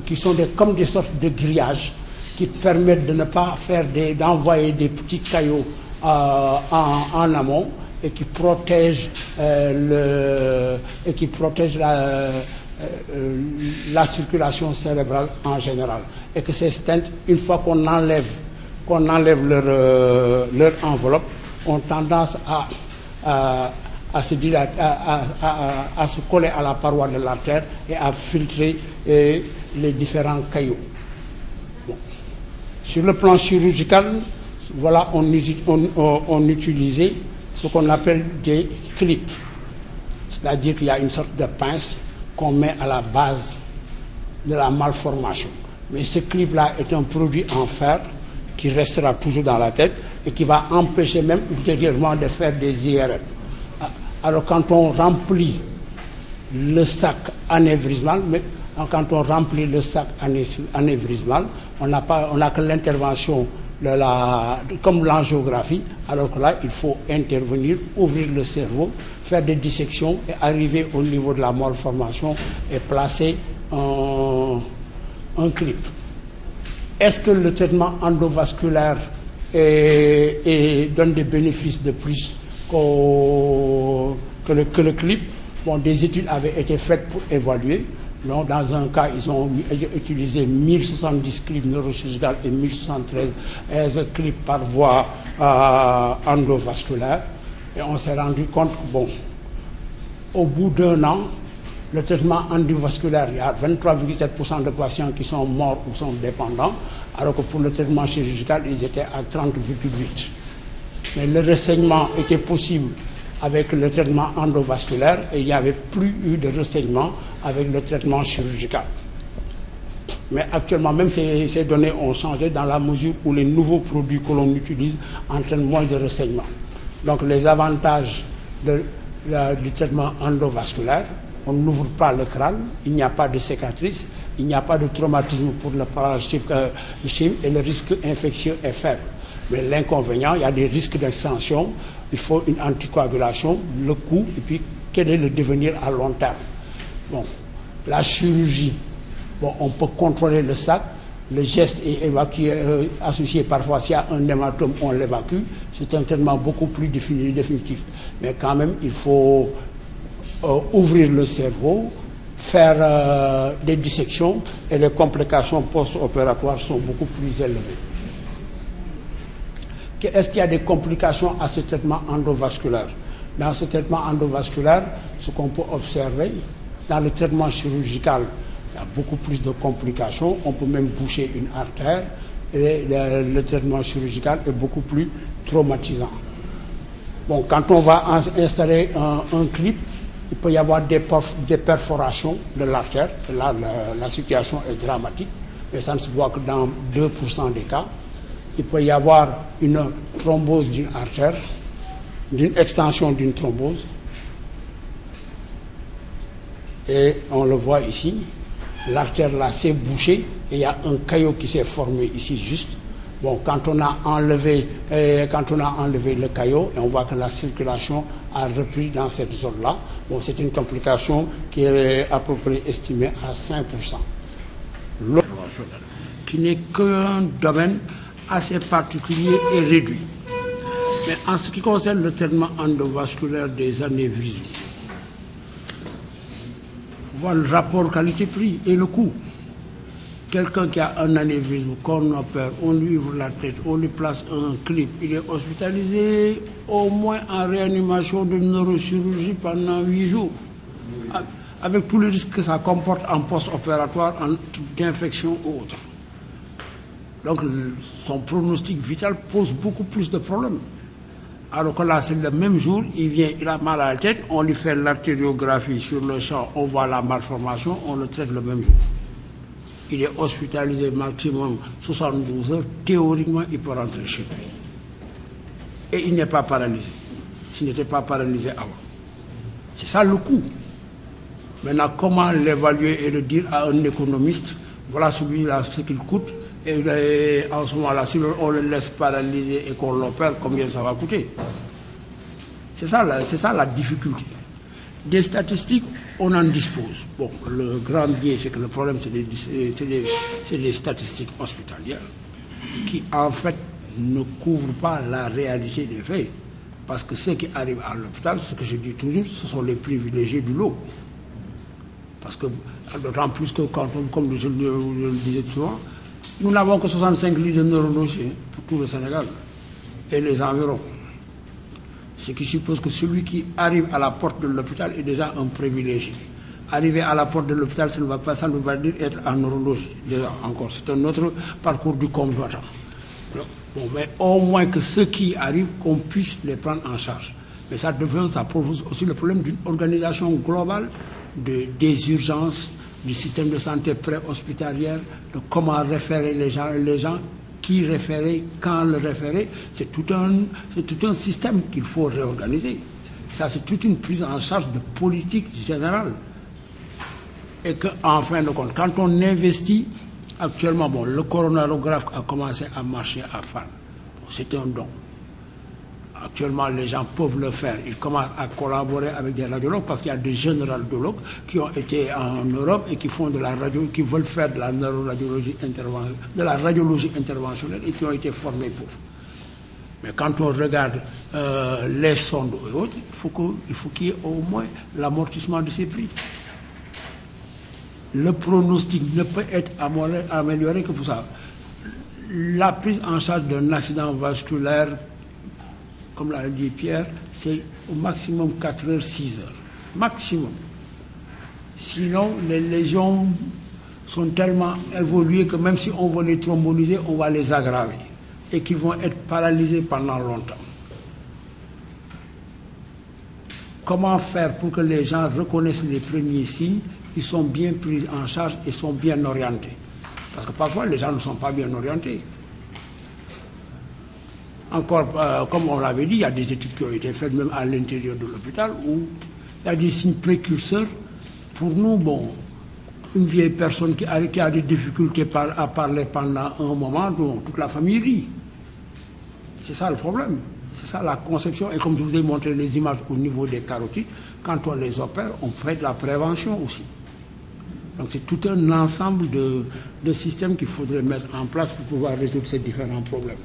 S1: qui sont comme des sortes de grillages qui permettent de ne pas faire d'envoyer des petits caillots en amont et qui protègent et qui protège la circulation cérébrale en général. Et que ces stents, une fois qu'on enlève leur enveloppe, ont tendance à se coller à la paroi de l'artère et à filtrer les différents caillots. Bon. Sur le plan chirurgical, voilà, on utilisait ce qu'on appelle des clips. C'est-à-dire qu'il y a une sorte de pince qu'on met à la base de la malformation. Mais ce clip-là est un produit en fer qui restera toujours dans la tête et qui va empêcher même ultérieurement de faire des IRM. Alors quand on remplit le sac anévrismal, on n'a que l'intervention comme l'angiographie, alors que là, il faut intervenir, ouvrir le cerveau, faire des dissections et arriver au niveau de la malformation et placer un clip. Est-ce que le traitement endovasculaire donne des bénéfices de plus que le clip? Bon, des études avaient été faites pour évaluer. Non, dans un cas, ils ont utilisé 1070 clips neurochirurgicales et 1073 clips par voie endovasculaire. Et on s'est rendu compte que, bon, au bout d'un an, le traitement endovasculaire, il y a 23,7% de patients qui sont morts ou sont dépendants, alors que pour le traitement chirurgical, ils étaient à 30,8%. Mais le ressaignement était possible avec le traitement endovasculaire et il n'y avait plus eu de ressaignement avec le traitement chirurgical. Mais actuellement, même ces données ont changé dans la mesure où les nouveaux produits que l'on utilise entraînent moins de ressaignement. Donc les avantages du traitement endovasculaire, on n'ouvre pas le crâne, il n'y a pas de cicatrice, il n'y a pas de traumatisme pour le parenchyme et le risque infectieux est faible. Mais l'inconvénient, il y a des risques d'extension, il faut une anticoagulation, le coût, et puis quel est le devenir à long terme. Bon, la chirurgie, bon, on peut contrôler le sac, le geste est évacué, associé parfois, s'il y a un hématome, on l'évacue, c'est un traitement beaucoup plus définitif. Mais quand même, il faut ouvrir le cerveau, faire des dissections, et les complications post-opératoires sont beaucoup plus élevées. Est-ce qu'il y a des complications à ce traitement endovasculaire? Dans ce traitement endovasculaire, ce qu'on peut observer, dans le traitement chirurgical, il y a beaucoup plus de complications. On peut même boucher une artère. Et le traitement chirurgical est beaucoup plus traumatisant. Bon, quand on va installer un clip, il peut y avoir des perforations de l'artère. Là, la situation est dramatique, mais ça ne se voit que dans 2% des cas. Il peut y avoir une thrombose d'une artère, d'une extension d'une thrombose. Et on le voit ici, l'artère là s'est bouchée et il y a un caillot qui s'est formé ici juste. Bon, quand on a enlevé le caillot, et on voit que la circulation a repris dans cette zone-là, bon, c'est une complication qui est à peu près estimée à 5%. L'autre, qui n'est qu'un domaine assez particulier et réduit. Mais en ce qui concerne le traitement endovasculaire des anévrismes, voilà le rapport qualité-prix et le coût. Quelqu'un qui a un anévrisme, qu'on opère, on lui ouvre la tête, on lui place un clip, il est hospitalisé au moins en réanimation de neurochirurgie pendant 8 jours, avec tous les risques que ça comporte en post-opératoire, d'infection ou autre. Donc son pronostic vital pose beaucoup plus de problèmes. Alors que là, c'est le même jour, il a mal à la tête, on lui fait l'artériographie sur le champ, on voit la malformation, on le traite le même jour. Il est hospitalisé maximum 72 heures, théoriquement, il peut rentrer chez lui. Et il n'est pas paralysé, s'il n'était pas paralysé avant. C'est ça le coût. Maintenant, comment l'évaluer et le dire à un économiste, voilà celui-là ce qu'il coûte, et en ce moment-là, si on le laisse paralyser et qu'on l'opère, combien ça va coûter? C'est ça la difficulté. Des statistiques, on en dispose. Bon, le grand biais, c'est que le problème, c'est les statistiques hospitalières qui, en fait, ne couvrent pas la réalité des faits. Parce que ceux qui arrivent à l'hôpital, ce que je dis toujours, ce sont les privilégiés du lot. Parce que, d'autant plus que, comme je le disais souvent, nous n'avons que 65 lits de neurologie pour tout le Sénégal et les environs. Ce qui suppose que celui qui arrive à la porte de l'hôpital est déjà un privilégié. Arriver à la porte de l'hôpital, ça ne veut pas dire être en neurologie. Déjà, encore, c'est un autre parcours du combattant. Bon, mais au moins que ceux qui arrivent, qu'on puisse les prendre en charge. Mais ça pose aussi le problème d'une organisation globale des urgences, du système de santé pré-hospitalière, de comment référer les gens, qui référer, quand le référer. C'est tout un système qu'il faut réorganiser. Ça, c'est toute une prise en charge de politique générale. Et qu'en fin de compte, quand on investit, actuellement, bon, le coronarographe a commencé à marcher à Fann. Bon, c'est un don. Actuellement, les gens peuvent le faire. Ils commencent à collaborer avec des radiologues parce qu'il y a des jeunes radiologues qui ont été en Europe et qui font de la radio, qui veulent faire de la neuroradiologie interventionnelle, de la radiologie interventionnelle et qui ont été formés pour. Mais quand on regarde les sondes et autres, il faut qu'il y ait au moins l'amortissement de ces prix. Le pronostic ne peut être amélioré que pour ça. La prise en charge d'un accident vasculaire, comme l'a dit Pierre, c'est au maximum 4 heures, 6 heures. Maximum. Sinon, les lésions sont tellement évoluées que même si on veut les thromboliser, on va les aggraver. Et qui vont être paralysés pendant longtemps. Comment faire pour que les gens reconnaissent les premiers signes? Ils sont bien pris en charge et sont bien orientés. Parce que parfois, les gens ne sont pas bien orientés. Encore, comme on l'avait dit, il y a des études qui ont été faites même à l'intérieur de l'hôpital où il y a des signes précurseurs. Pour nous, bon, une vieille personne qui a des difficultés à parler pendant un moment, dont toute la famille rit. C'est ça le problème. C'est ça la conception. Et comme je vous ai montré les images au niveau des carotides, quand on les opère, on fait de la prévention aussi. Donc c'est tout un ensemble de systèmes qu'il faudrait mettre en place pour pouvoir résoudre ces différents problèmes.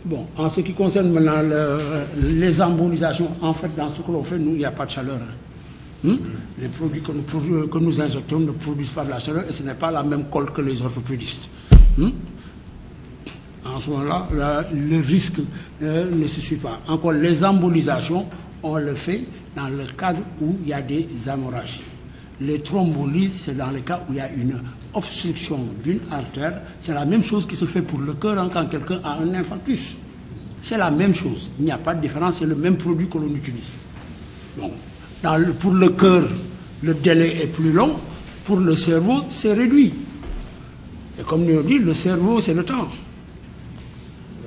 S1: Bon, en ce qui concerne maintenant les embolisations, en fait, dans ce que l'on fait, nous, il n'y a pas de chaleur. Les produits que nous injectons ne produisent pas de la chaleur et ce n'est pas la même colle que les orthopédistes. En ce moment-là, le risque ne se suit pas. Encore, les embolisations, on le fait dans le cadre où il y a des hémorragies. Les thrombolises, c'est dans le cas où il y a une obstruction d'une artère. C'est la même chose qui se fait pour le cœur quand quelqu'un a un infarctus. C'est la même chose. Il n'y a pas de différence, c'est le même produit que l'on utilise. Bon. Pour le cœur, le délai est plus long. Pour le cerveau, c'est réduit. Et comme nous dit, le cerveau, c'est le temps.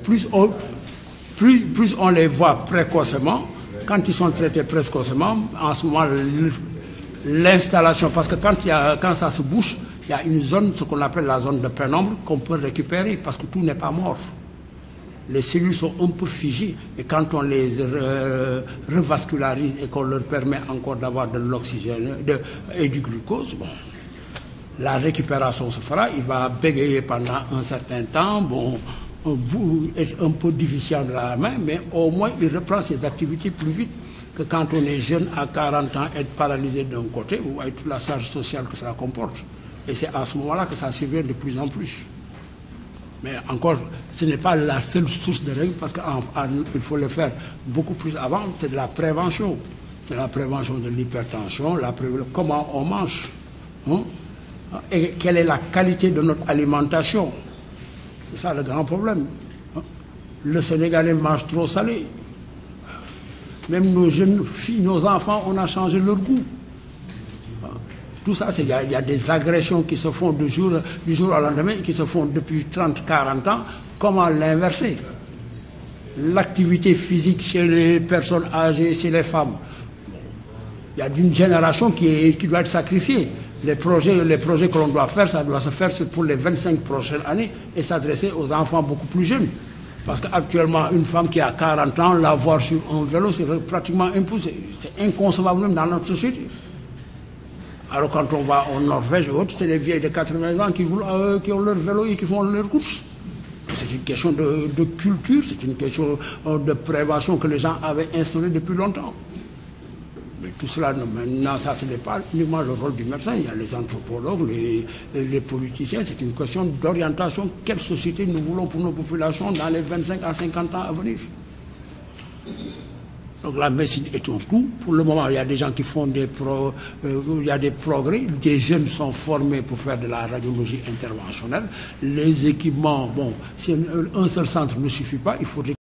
S1: Plus on les voit précocement, quand ils sont traités précocement, en ce moment, l'installation, parce que quand ça se bouche, il y a une zone, ce qu'on appelle la zone de pénombre, qu'on peut récupérer, parce que tout n'est pas mort. Les cellules sont un peu figées, et quand on les revascularise et qu'on leur permet encore d'avoir de l'oxygène et du glucose, bon, la récupération se fera, il va bégayer pendant un certain temps, bon, est un peu difficile de la main, mais au moins il reprend ses activités plus vite que quand on est jeune à 40 ans, être paralysé d'un côté ou avec toute la charge sociale que cela comporte. Et c'est à ce moment-là que ça survient de plus en plus. Mais encore, ce n'est pas la seule source de règles parce qu'il faut le faire beaucoup plus avant, c'est de la prévention. C'est la prévention de l'hypertension, comment on mange, et quelle est la qualité de notre alimentation. C'est ça le grand problème. Le Sénégalais mange trop salé. Même nos jeunes filles, nos enfants, on a changé leur goût. Tout ça, il y a des agressions qui se font du jour au lendemain et qui se font depuis 30, 40 ans. Comment l'inverser? L'activité physique chez les personnes âgées, chez les femmes. Il y a une génération qui doit être sacrifiée. Les projets que l'on doit faire, ça doit se faire pour les 25 prochaines années et s'adresser aux enfants beaucoup plus jeunes. Parce qu'actuellement, une femme qui a 40 ans, la voir sur un vélo, c'est pratiquement impossible. C'est inconcevable même dans notre société. Alors quand on va en Norvège et autres, c'est les vieilles de 80 ans qui ont leur vélo et qui font leurs courses. c'est une question de culture, c'est une question de prévention que les gens avaient instaurée depuis longtemps. Mais tout cela, maintenant, ça, ce n'est pas uniquement le rôle du médecin. Il y a les anthropologues, les politiciens. C'est une question d'orientation. Quelle société nous voulons pour nos populations dans les 25 à 50 ans à venir? Donc la médecine est au tout. Pour le moment, il y a des gens qui font il y a des progrès. Des jeunes sont formés pour faire de la radiologie interventionnelle. Les équipements, bon, un seul centre ne suffit pas. Il faudrait